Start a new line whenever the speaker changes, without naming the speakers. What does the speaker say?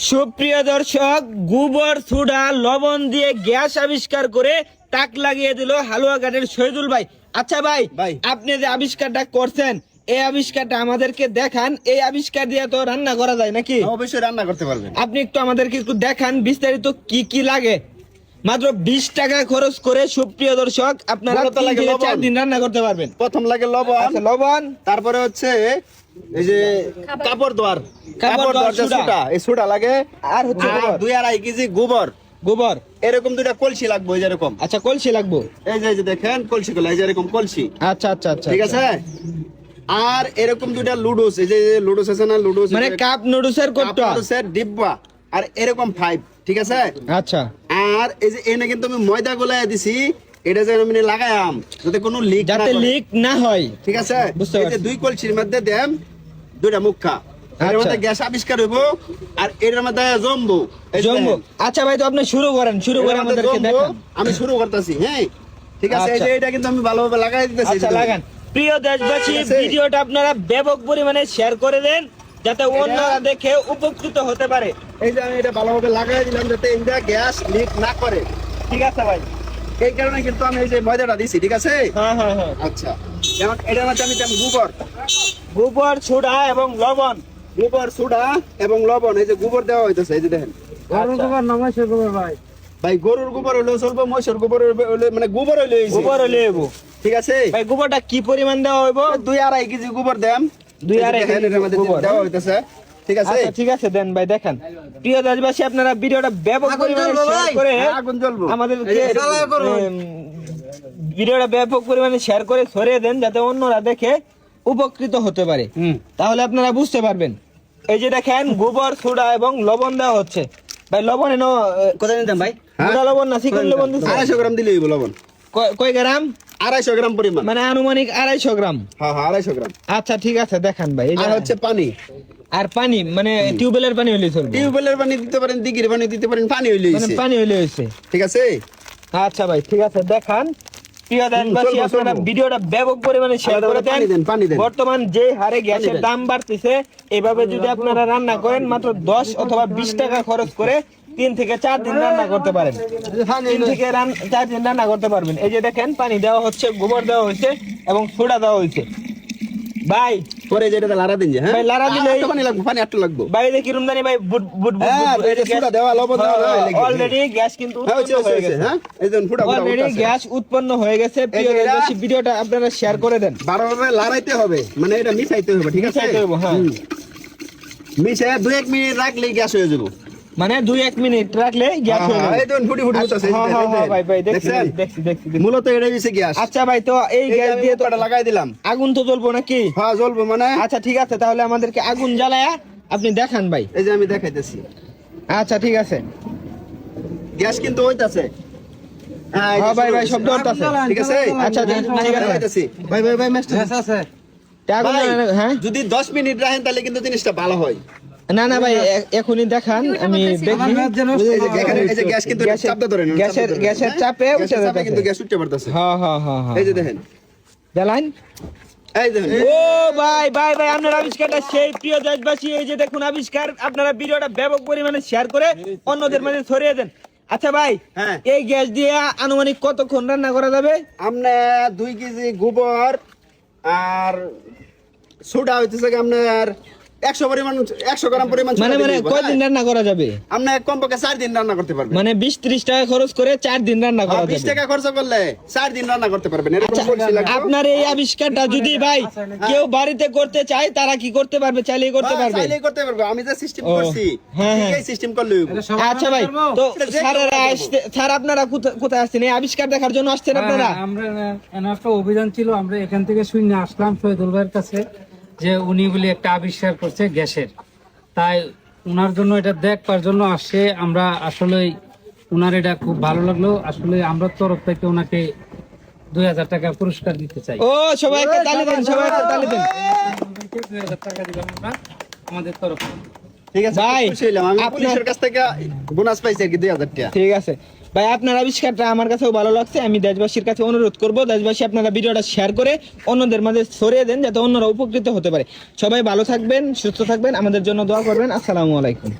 সুপ্রিয় দর্শক, গোবর সোডা লবণ দিয়ে গ্যাস আবিষ্কার করে তাক লাগিয়ে দিল হালুয়া ঘাটের শহীদুল ভাই। আচ্ছা ভাই, আপনি যে আবিষ্কারটা করছেন এই আবিষ্কারটা আমাদেরকে দেখান। এই আবিষ্কার দিয়ে তো রান্না করা যায় নাকি?
অবশ্যই রান্না করতে পারবেন।
আপনি একটু আমাদেরকে একটু দেখান বিস্তারিত কি কি লাগে। মাত্র 20 টাকা খরচ করে সুপ্রিয় দর্শক আপনারা 3 দিন রান্না করতে পারবেন।
প্রথম লাগে লবণ।
আচ্ছা, লবণ,
তারপরে হচ্ছে এই যে কাপড় দোয়ার সুটা, এই সুটা লাগে,
আর হচ্ছে
2-2.5 কেজি গোবর।
গোবর
এরকম দুইটা কলসি লাগবে, এই যে এরকম।
আচ্ছা, কলসি লাগবে।
এই যে দেখেন কলসি গুলো, এই যে এরকম কলসি।
আচ্ছা আচ্ছা আচ্ছা,
ঠিক আছে। আর এরকম দুইটা লুডুস, এই যে লুডুস আছে না, লুডুস
মানে কাপ নুডলসের কোটটা,
লুডুসের ডিব্বা। আর এরকম 5, ঠিক আছে।
আচ্ছা,
আর এই যে এনে কিন্তু আমি ময়দা গোলায় দিছি, এটা যেন আমি লাগায়াম যাতে কোনো লিক
যাতে লিক না হয়।
ঠিক আছে।
বুঝতে
এই যে
পারছি।
2 কলসির মধ্যে দেন 2টা মুখা, এর মধ্যে গ্যাস আবিষ্কার হইব। আর এর মধ্যে জম্বু
জম্বু। আচ্ছা ভাই, তো আপনি শুরু করেন আমাদেরকে দেখান।
আমি শুরু করতেছি। হ্যাঁ, ঠিক আছে। এই যে এটা কিন্তু আমি ভালোভাবে লাগাই দিতেছি।
আচ্ছা, লাগান। প্রিয় দেশবাসী, ভিডিওটা আপনারা ব্যাপক পরিমাণে শেয়ার করে দেন যাতে অন্যরা দেখে উপকৃত হতে পারে।
এই যে আমি এটা ভালোভাবে লাগাই দিলাম যাতে এটা গ্যাস লিক না করে।
ঠিক আছে ভাই,
এই কারণে কিন্তু আমি এই যে ময়দাটা দিছি। ঠিক আছে।
হ্যাঁ হ্যাঁ হ্যাঁ।
আচ্ছা, যেমন এটার মধ্যে আমি দিলাম
গোবর সোডা এবং লবণ।
গোবর সোডা এবং লবণ। এই যে গোবর দেওয়া হইতেছে, এই যে দেখেন।
গোবর না মহিষের গোবর ভাই?
ভাই গরুর গোবর হইলেও চলবে, মহিষের গোবর হইলে, মানে গোবর হইলে
গোবর হইলে হইব।
ঠিক আছে
ভাই, গোবরটা কি পরিমাণ দেওয়া হইব?
2-2.5 কেজি গোবর দেন।
2-2.5 কেজি গোবর
দেওয়া হইতেছে। ঠিক আছে।
আচ্ছা, ঠিক আছে, দেন ভাই দেখান। প্রিয় দেশবাসী, আপনারা ভিডিওটা ব্যাপক পরিমাণে শেয়ার করে
আগুন জ্বলবো
আমাদেরকে ভিডিওটা ব্যাপক পরিমাণে শেয়ার করে ছড়িয়ে দেন যাতে অন্যরা দেখে উপকৃত হতে পারে। তাহলে আপনারা বুঝতে পারবেন। এই যে দেখেন, গোবর সোডা এবং লবণ দেওয়া হচ্ছে। ভাই, লবণ এনো
কত নিতাম ভাই?
মোটা লবণ না চিকন লবণ দিচ্ছেন?
250 গ্রাম দিলেই হইব লবণ।
কয় গ্রাম?
250 গ্রাম পরিমাণ,
মানে আনুমানিক 250 গ্রাম।
হ্যাঁ হ্যাঁ, 250 গ্রাম।
আচ্ছা, ঠিক আছে, দেখান ভাই।
আর হচ্ছে পানি।
আর পানি মানে টিউবওয়েলের পানি হইলে চলবে?
টিউবওয়েলের পানি দিতে পারেন, দিঘির পানি দিতে পারেন, পানি হইলে
মানে পানি হইলে হইছে।
ঠিক আছে।
আচ্ছা ভাই, ঠিক আছে, দেখান। প্রিয় দেশবাসী, আপনারা ভিডিওটা ব্যাপক পরিমাণে শেয়ার করে দেন। বর্তমান যে হারে গ্যাসের দাম বাড়তেছে, এভাবে যদি আপনারা রান্না করেন মাত্র 10 অথবা 20 টাকা খরচ করে 3 থেকে 4 দিন রান্না করতে পারেন। 3 থেকে 4 দিন রান্না করতে পারবেন। এই যে দেখেন, পানি দেওয়া হচ্ছে, গোবর দেওয়া হয়েছে এবং সোডা দেওয়া হয়েছে। ভাই
পরে যেটা লারা দিন যে, হ্যাঁ
ভাই, লারা দিলে
পানি লাগবে, পানি একটু লাগবে।
ভাই দেখি রুমদানি ভাই, বুট বুট
সোডা দেওয়া, লবণ দেওয়া
অলরেডি গ্যাস কিন্তু উৎপন্ন হয়ে গেছে।
হ্যাঁ, এই যে ফুটা
অলরেডি গ্যাস উৎপন্ন হয়ে গেছে। প্রিয় দেশবাসী, ভিডিওটা আপনারা শেয়ার করে দেন।
বারবার লাড়াইতে হবে, মানে এটা মিশাইতে হবে। ঠিক আছে,
হ্যাঁ,
মিশাই 2-1 মিনিট রাখলেই গ্যাস হয়ে যাবে।
মানে 2-1 মিনিট রাখলে গ্যাস হয়ে যাবে।
এই দেখুন ফুটি ফুটি হচ্ছে।
হ্যাঁ হ্যাঁ ভাই, দেখছি।
মূলত এটাই হচ্ছে গ্যাস।
আচ্ছা ভাই, তো এই গ্যাস দিয়ে তো
লাগাই দিলাম।
আগুন তো জ্বলবো নাকি?
হ্যাঁ, জ্বলবো মানে।
আচ্ছা, ঠিক আছে, তাহলে আমাদেরকে আগুন জ্বালায়া আপনি দেখান ভাই।
এই যে আমি দেখাইতেছি।
আচ্ছা, ঠিক আছে।
গ্যাস কিন্তু হইতাছে।
হ্যাঁ ভাই, ভাই শব্দ হচ্ছে।
ঠিক আছে।
আচ্ছা, ঠিক আছে।
ভাই মাস্টার আছে।
হ্যাঁ,
যদি 10 মিনিট রাখেন তাহলে কিন্তু জিনিসটা ভালো হয়।
না না ভাই, এখনই দেখান, আমি দেখি।
এই যে গ্যাস কিন্তু চাপটা ধরে না,
গ্যাসের চাপে উঠে যাচ্ছে
কিন্তু গ্যাস উঠতে পারতেছে।
হ্যাঁ হ্যাঁ হ্যাঁ,
এই যে দেখেন,
জ্বালান।
এই দেখেন।
ও ভাই ভাই ভাই, আপনার আবিষ্কারটা সেই। প্রিয় দেশবাসী, এই যে দেখুন আবিষ্কার। আপনারা ভিডিওটা ব্যাপক পরিমাণে শেয়ার করে অন্যদের মাঝে ছড়িয়ে দেন। আচ্ছা ভাই, এই গ্যাস দিয়ে আনুমানিক কতক্ষণ রান্না করা যাবে?
আমরা 2 কেজি গোবর আর সোডা হইতেছে আপনার 100 গ্রাম পরিমাণ।
মানে কয়দিন রান্না করা যাবে?
আমরা কমপক্ষে 4 দিন রান্না করতে পারবেন।
মানে 20-30 টাকা খরচ করে 4 দিন রান্না করা যাবে।
20 টাকা খরচ করলে 4 দিন রান্না করতে পারবেন। এরকম বলছি লাগবে।
আপনার এই আবিষ্কারটা যদি ভাই কেউ বাড়িতে করতে চায়, তারা কি করতে পারবে? চাইলেই করতে পারবে।
চাইলেই করতে পারবে। আমি যে সিস্টেম করছি, এই সিস্টেম করলে হইব।
আচ্ছা ভাই, তো স্যার আপনারা কোথায় আসছেন? এই আবিষ্কার দেখার জন্য আসছেন আপনারা?
আমরা একটা অভিযান ছিল, আমরা এখান থেকে শুনে আসলাম শহীদুল ভাইয়ের কাছে যে উনি বলে একটা আবিষ্কার করছে গ্যাসের। তাই উনার জন্য এটা দেখবার জন্য আসছে। আমরা আসলে উনার এটা খুব ভালো লাগলো। আসলে আমরা তরফ থেকে ওনাকে 2000 টাকা পুরস্কার দিতে চাই।
ও, সবাইকে তালি দেন, সবাইকে তালি দেন।
2000 টাকা দিলাম আমরা আমাদের তরফ থেকে।
ঠিক আছে ভাই, খুশি হইলাম। আমি পুলিশের কাছ থেকে বোনাস পাইছি আর কি 2000 টাকা।
ঠিক আছে ভাই, আপনার আবিষ্কারটা আমার কাছেও ভালো লাগছে। আমি দেশবাসীর কাছে অনুরোধ করব, দেশবাসী আপনারা ভিডিওটা শেয়ার করে অন্যদের মাঝে ছড়িয়ে দেন যাতে অন্যরা উপকৃত হতে পারে। সবাই ভালো থাকবেন, সুস্থ থাকবেন, আমাদের জন্য দোয়া করবেন। আসসালামু আলাইকুম।